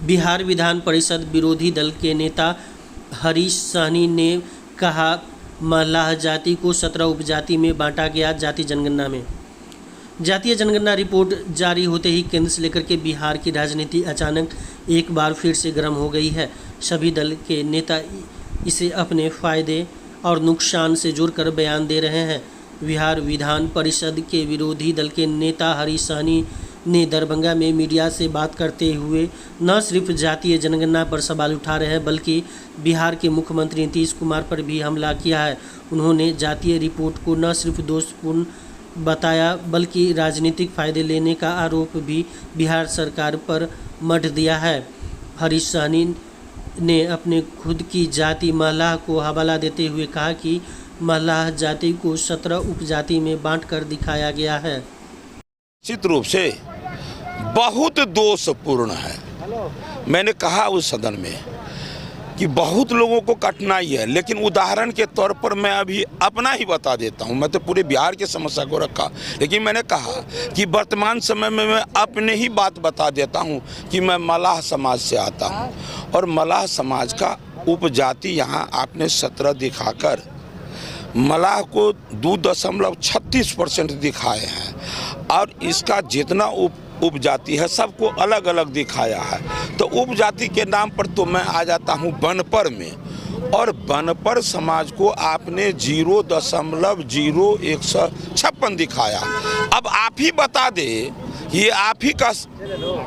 बिहार विधान परिषद विरोधी दल के नेता हरीश सहनी ने कहा, मल्लाह जाति को 17 उपजाति में बांटा गया। जाति जनगणना में जातीय जनगणना रिपोर्ट जारी होते ही केंद्र से लेकर के बिहार की राजनीति अचानक एक बार फिर से गर्म हो गई है। सभी दल के नेता इसे अपने फायदे और नुकसान से जोड़कर बयान दे रहे हैं। बिहार विधान परिषद के विरोधी दल के नेता हरीश सहनी ने दरभंगा में मीडिया से बात करते हुए न सिर्फ जातीय जनगणना पर सवाल उठा रहे हैं, बल्कि बिहार के मुख्यमंत्री नीतीश कुमार पर भी हमला किया है। उन्होंने जातीय रिपोर्ट को न सिर्फ दोषपूर्ण बताया, बल्कि राजनीतिक फायदे लेने का आरोप भी बिहार सरकार पर मढ़ दिया है। हरीश सहनी ने अपने खुद की जाति मल्लाह को हवाला देते हुए कहा कि मल्लाह जाति को 17 उपजाति में बांटकर दिखाया गया है। निश्चित रूप से बहुत दोषपूर्ण है। मैंने कहा उस सदन में कि बहुत लोगों को कठिनाई है, लेकिन उदाहरण के तौर पर मैं अभी अपना ही बता देता हूं। मैं तो पूरे बिहार की समस्या को रखा, लेकिन मैंने कहा कि वर्तमान समय में मैं अपने ही बात बता देता हूं कि मैं मल्लाह समाज से आता हूं और मल्लाह समाज का उपजाति यहां आपने 17 दिखाकर मल्लाह को 2.36% दिखाए हैं और इसका जितना उपजाति है सबको अलग अलग दिखाया है। तो उपजाति के नाम पर तो मैं आ जाता हूँ बनपर में, और बनपर समाज को आपने 0.0156 दिखाया। अब आप ही बता दे, ये आप ही का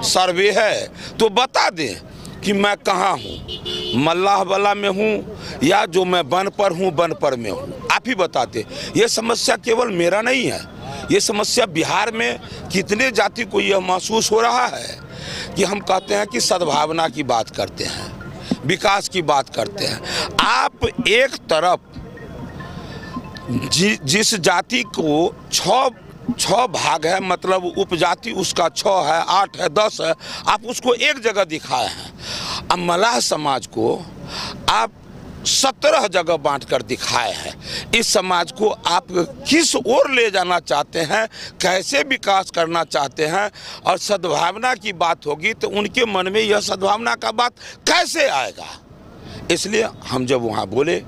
सर्वे है, तो बता दें कि मैं कहाँ हूँ, मल्लाह वाला में हूँ या जो मैं बनपर हूँ बनपर में हूँ। आप ही बताते। ये समस्या केवल मेरा नहीं है, ये समस्या बिहार में कितने जाति को यह महसूस हो रहा है कि हम कहते हैं कि सद्भावना की बात करते हैं, विकास की बात करते हैं। आप एक तरफ जिस जाति को 6 भाग है, मतलब उपजाति उसका 6 है, 8 है, 10 है, आप उसको एक जगह दिखाए हैं। अब मल्लाह समाज को आप 17 जगह बांटकर दिखाए हैं। इस समाज को आप किस ओर ले जाना चाहते हैं, कैसे विकास करना चाहते हैं, और सद्भावना की बात होगी तो उनके मन में यह सद्भावना का बात कैसे आएगा। इसलिए हम जब वहाँ बोले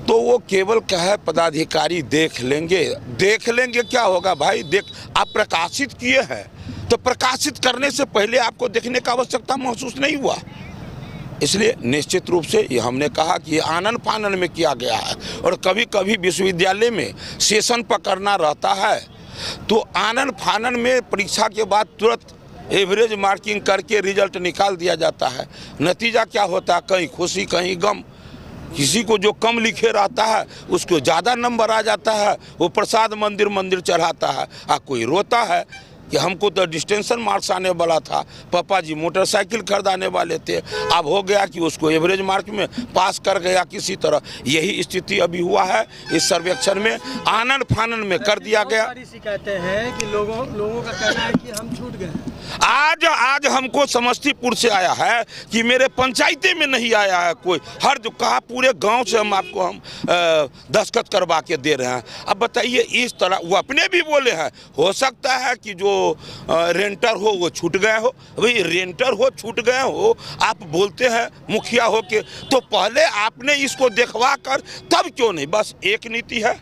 तो वो केवल कहे पदाधिकारी देख लेंगे क्या होगा भाई। देख, आप प्रकाशित किए हैं तो प्रकाशित करने से पहले आपको देखने का आवश्यकता महसूस नहीं हुआ। इसलिए निश्चित रूप से ये हमने कहा कि ये आनन फानन में किया गया है, और कभी कभी विश्वविद्यालय में सेशन पकड़ना रहता है तो आनन फानन में परीक्षा के बाद तुरंत एवरेज मार्किंग करके रिजल्ट निकाल दिया जाता है। नतीजा क्या होता है, कहीं खुशी कहीं गम। किसी को जो कम लिखे रहता है उसको ज़्यादा नंबर आ जाता है, वो प्रसाद मंदिर चढ़ाता है। कोई रोता है कि हमको तो डिस्टेंशन मार्क्स आने वाला था, पापा जी मोटरसाइकिल खरीदाने वाले थे, अब हो गया कि उसको एवरेज मार्क में पास कर गया किसी तरह। यही स्थिति अभी हुआ है इस सर्वेक्षण में, आनन फानन में कर दिया गया। शिकायतें हैं कि लोगों का कहना है कि हम छूट गए। आज हमको समस्तीपुर से आया है कि मेरे पंचायती में नहीं आया है कोई। हर जो कहा पूरे गांव से हम दस्तखत करवा के दे रहे हैं। अब बताइए, इस तरह वो अपने भी बोले हैं, हो सकता है कि जो रेंटर हो वो छूट गए हो। भाई रेंटर हो छूट गए हो, आप बोलते हैं मुखिया हो के, तो पहले आपने इसको देखवा कर तब क्यों नहीं। बस एक नीति है,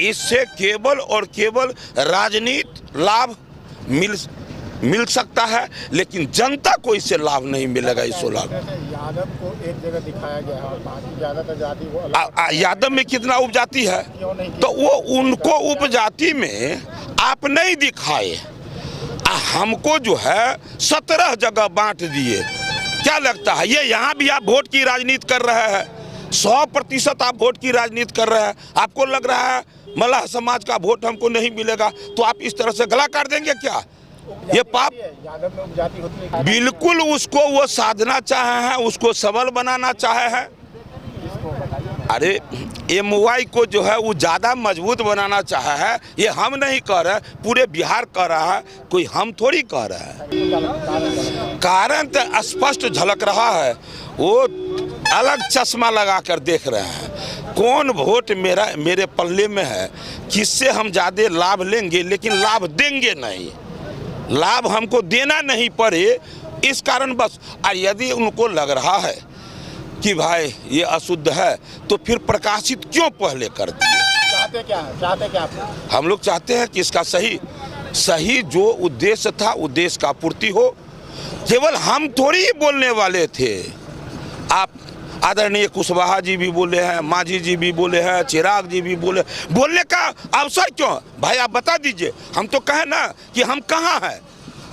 इससे केवल और केवल राजनीतिक लाभ मिल सकता है, लेकिन जनता को इससे लाभ नहीं मिलेगा। इस लाभ यादव को एक जगह दिखाया गया है और बाकी ज्यादातर जाति वो यादव में कितना उपजाति है, तो वो उनको उपजाति में आप नहीं दिखाए, हमको जो है 17 जगह बांट दिए। क्या लगता है ये यहाँ भी आप वोट की राजनीति कर रहे हैं? 100% आप वोट की राजनीति कर रहे हैं। आपको लग रहा है मल्लाह समाज का वोट हमको नहीं मिलेगा, तो आप इस तरह से गला काट देंगे क्या? ये पाप यादव में उपजाति होती है। बिल्कुल उसको वो साधना चाहे हैं, उसको सबल बनाना चाहे हैं। अरे MY को जो है वो ज़्यादा मजबूत बनाना चाहा है। ये हम नहीं कह रहे, पूरे बिहार कह रहा है, कोई हम थोड़ी कह रहे हैं। कारण तो स्पष्ट झलक रहा है, वो अलग चश्मा लगा कर देख रहे हैं कौन वोट मेरे पल्ले में है, किससे हम ज़्यादा लाभ लेंगे, लेकिन लाभ देंगे नहीं। लाभ हमको देना नहीं पड़े, इस कारण बस। और यदि उनको लग रहा है कि भाई ये अशुद्ध है तो फिर प्रकाशित क्यों पहले कर दिए? चाहते क्या आप? हम लोग चाहते हैं कि इसका सही जो उद्देश्य था उद्देश्य का पूर्ति हो। केवल हम थोड़ी ही बोलने वाले थे, आप आदरणीय कुशवाहा जी भी बोले हैं, मांझी जी भी बोले हैं, चिराग जी भी बोलने का अवसर क्यों? भाई आप बता दीजिए। हम तो कहें ना कि हम कहाँ हैं।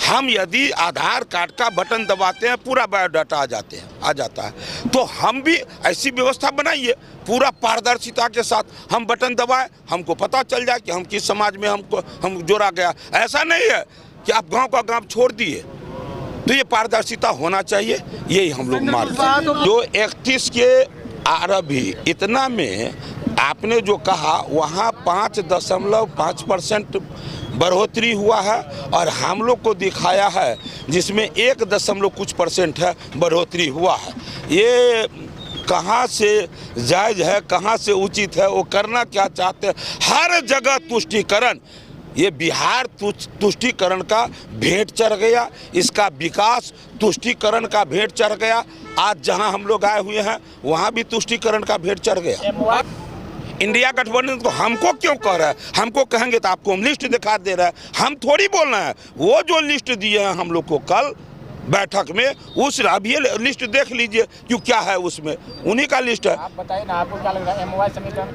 हम यदि आधार कार्ड का बटन दबाते हैं पूरा बायोडाटा आ जाता है, तो हम भी ऐसी व्यवस्था बनाइए पूरा पारदर्शिता के साथ। हम बटन दबाएं, हमको पता चल जाए कि हम किस समाज में हम जोड़ा गया। ऐसा नहीं है कि आप गांव का गांव छोड़ दिए। तो ये पारदर्शिता होना चाहिए, यही हम लोग मानते हैं। जो 31 के आरंभी इतना में आपने जो कहा वहाँ 5.5% बढ़ोतरी हुआ है और हम लोग को दिखाया है जिसमें 1% है बढ़ोतरी हुआ है। ये कहाँ से जायज़ है, कहाँ से उचित है, वो करना क्या चाहते हैं? हर जगह तुष्टीकरण, ये बिहार तुष्टीकरण का भेंट चढ़ गया, इसका विकास तुष्टीकरण का भेंट चढ़ गया। आज जहां हम लोग आए हुए हैं वहां भी तुष्टीकरण का भेंट चढ़ गया। इंडिया गठबंधन तो हमको क्यों कह रहा है? हमको कहेंगे तो आपको हम लिस्ट दिखा दे रहा है, हम थोड़ी बोलना है। वो जो लिस्ट दिए हैं हम लोग को कल बैठक में, उस अभी लिस्ट देख लीजिए क्यों क्या है उसमें, उन्हीं का लिस्ट है। आप बताइए ना, आपको क्या लग रहा है MOI समीकरण